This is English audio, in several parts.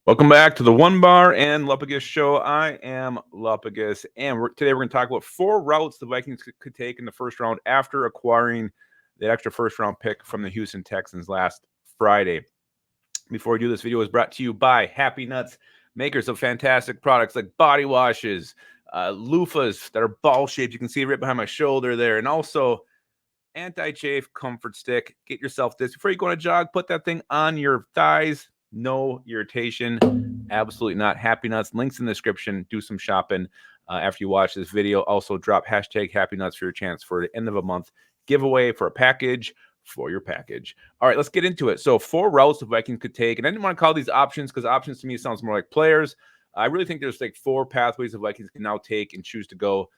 Welcome back to the Onebar and Lupagus show. I am Lupagus, and today we're going to talk about 4 routes the Vikings could take in the first round after acquiring that extra first-round pick from the Houston Texans last Friday. Before we do this video is brought to you by Happy Nuts, makers of fantastic products like body washes, loofahs that are ball-shaped. You can see it right behind my shoulder there, and also anti-chafe comfort stick. Get yourself this before you go on a jog. Put that thing on your thighs. No irritation. Absolutely not. Happy Nuts. Links in the description. Do some shopping after you watch this video. Also, drop hashtag Happy Nuts for your chance for the end of a month giveaway for a package for your package. All right, let's get into it. So 4 routes the Vikings could take. And I didn't want to call these options because options to me sounds more like players. I really think there's like 4 pathways the Vikings can now take and choose to go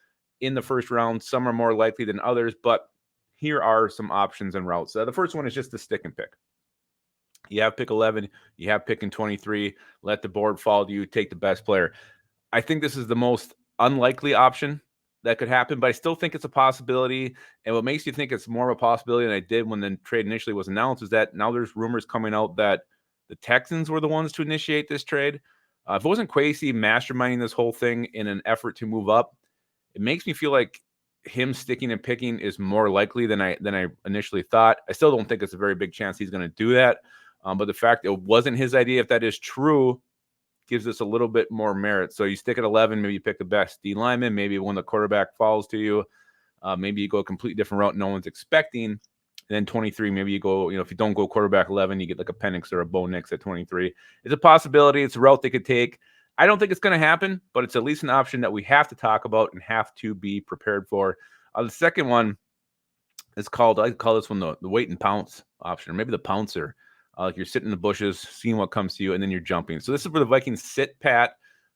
in the first round. Some are more likely than others, but here are some options and routes. The first one is just the stick and pick. You have pick 11, you have pick in 23, let the board fall to you, take the best player. I think this is the most unlikely option that could happen, but I still think it's a possibility. And what makes you think it's more of a possibility than I did when the trade initially was announced is that now there's rumors coming out that the Texans were the ones to initiate this trade. If it wasn't Kwesi masterminding this whole thing in an effort to move up, it makes me feel like him sticking and picking is more likely than I initially thought. I still don't think it's a very big chance he's going to do that. But the fact it wasn't his idea, if that is true, gives us a little bit more merit. So you stick at 11, maybe you pick the best D lineman, maybe when the quarterback falls to you, maybe you go a completely different route no one's expecting. And then 23, maybe you go, if you don't go quarterback 11, you get like a Penix or a Bo Nix at 23. It's a possibility. It's a route they could take. I don't think it's going to happen, but it's at least an option that we have to talk about and have to be prepared for. The second one is called, I call this one the wait and pounce option, or maybe the pouncer. Like you're sitting in the bushes, seeing what comes to you, and then you're jumping. So this is where the Vikings sit pat.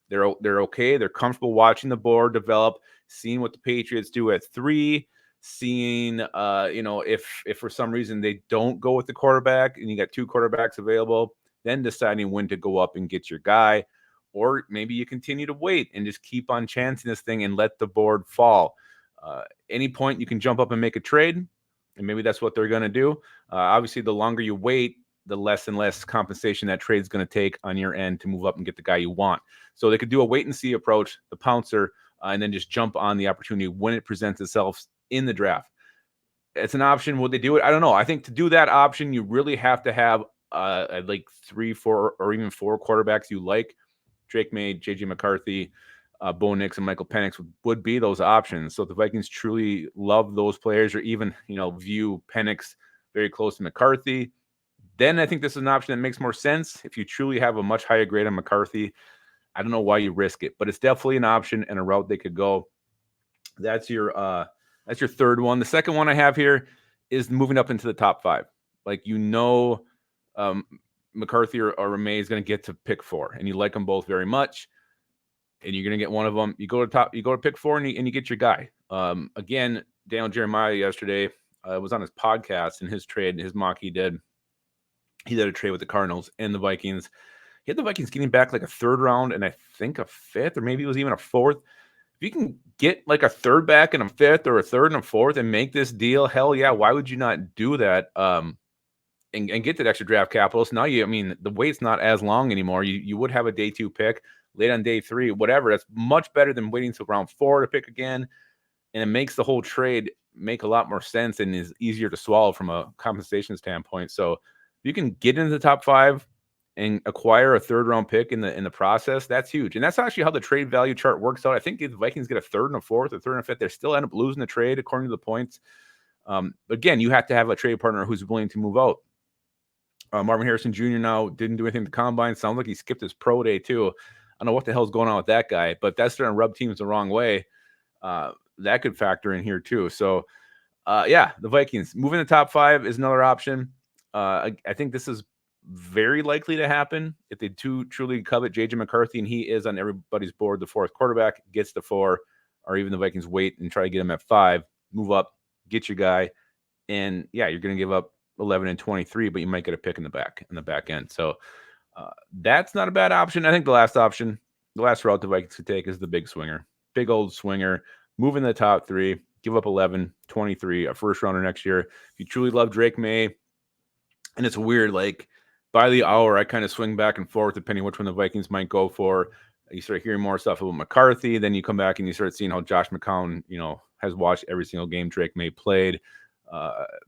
They're okay. They're comfortable watching the board develop, seeing what the Patriots do at 3, seeing, if for some reason they don't go with the quarterback and you got 2 quarterbacks available, then deciding when to go up and get your guy. Or maybe you continue to wait and just keep on chancing this thing and let the board fall. Any point you can jump up and make a trade, and maybe that's what they're going to do. Obviously, the longer you wait, the less and less compensation that trade's going to take on your end to move up and get the guy you want. So they could do a wait and see approach, the pouncer, and then just jump on the opportunity when it presents itself in the draft. It's an option. Would they do it? I don't know. I think to do that option, you really have to have like 3, 4, or even 4 quarterbacks you like. Drake May, JJ McCarthy, Bo Nix, and Michael Penix would be those options. So if the Vikings truly love those players, or even view Penix very close to McCarthy, then I think this is an option that makes more sense. If you truly have a much higher grade on McCarthy, I don't know why you risk it, but it's definitely an option and a route they could go. That's your third one. The second one I have here is moving up into the top 5. Like McCarthy or May is going to get to pick 4, and you like them both very much, and you're going to get one of them. You go to pick 4, and you get your guy. Again, Daniel Jeremiah yesterday was on his podcast, and his mock he did a trade with the Cardinals and the Vikings. He had the Vikings getting back like a 3rd round and I think a 5th, or maybe it was even a 4th. If you can get like a 3rd back and a 5th, or a 3rd and a 4th, and make this deal, hell yeah, why would you not do that? And get that extra draft capital. So now the wait's not as long anymore. You would have a day 2 pick, late on day 3, whatever. That's much better than waiting till round 4 to pick again. And it makes the whole trade make a lot more sense and is easier to swallow from a compensation standpoint. So you can get into the top 5 and acquire a 3rd round pick in the process. That's huge. And that's actually how the trade value chart works out. I think if the Vikings get a 3rd and a 4th, a 3rd and a 5th, they still end up losing the trade according to the points. Again, you have to have a trade partner who's willing to move out. Marvin Harrison Jr. now didn't do anything to combine. Sounds like he skipped his pro day too. I don't know what the hell's going on with that guy, but that's starting to rub teams the wrong way. That could factor in here too. So the Vikings moving the top 5 is another option. I think this is very likely to happen if they truly covet JJ McCarthy, and he is on everybody's board. The 4th quarterback gets to 4, or even the Vikings wait and try to get him at 5, move up, get your guy, and you're going to give up 11 and 23, but you might get a pick in the back end. So that's not a bad option. I think the last route the Vikings could take is the big swinger, big old swinger, move in the top 3, give up 11, 23, a 1st rounder next year. If you truly love Drake May, and it's weird, like by the hour, I kind of swing back and forth depending which one the Vikings might go for. You start hearing more stuff about McCarthy. Then you come back and you start seeing how Josh McCown, has watched every single game Drake May played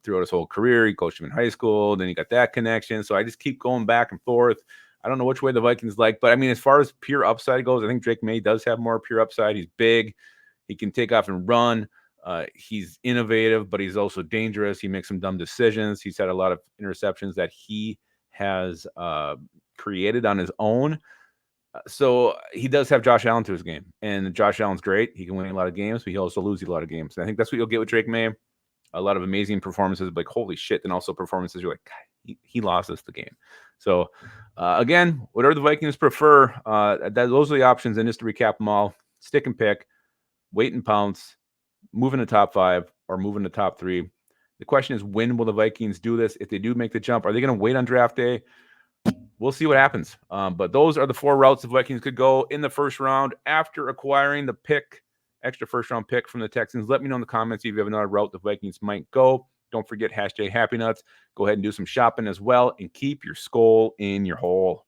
throughout his whole career. He coached him in high school. Then you got that connection. So I just keep going back and forth. I don't know which way the Vikings like, but I mean, as far as pure upside goes, I think Drake May does have more pure upside. He's big. He can take off and run. He's innovative, but he's also dangerous. He makes some dumb decisions. He's had a lot of interceptions that he has created on his own. So he does have Josh Allen to his game, and Josh Allen's great. He can win a lot of games, but he also loses a lot of games. And I think that's what you'll get with Drake May. A lot of amazing performances, like holy shit, and also performances you're like, God, he lost us the game. So again, whatever the Vikings prefer, those are the options. And just to recap them all: stick and pick, wait and pounce, move in the top 5, or move in the top 3. The question is, when will the Vikings do this? If they do make the jump, are they going to wait on draft day? We'll see what happens. But those are the 4 routes the Vikings could go in the first round after acquiring the extra first-round pick from the Texans. Let me know in the comments if you have another route the Vikings might go. Don't forget #HappyNuts. Go ahead and do some shopping as well, and keep your skull in your hole.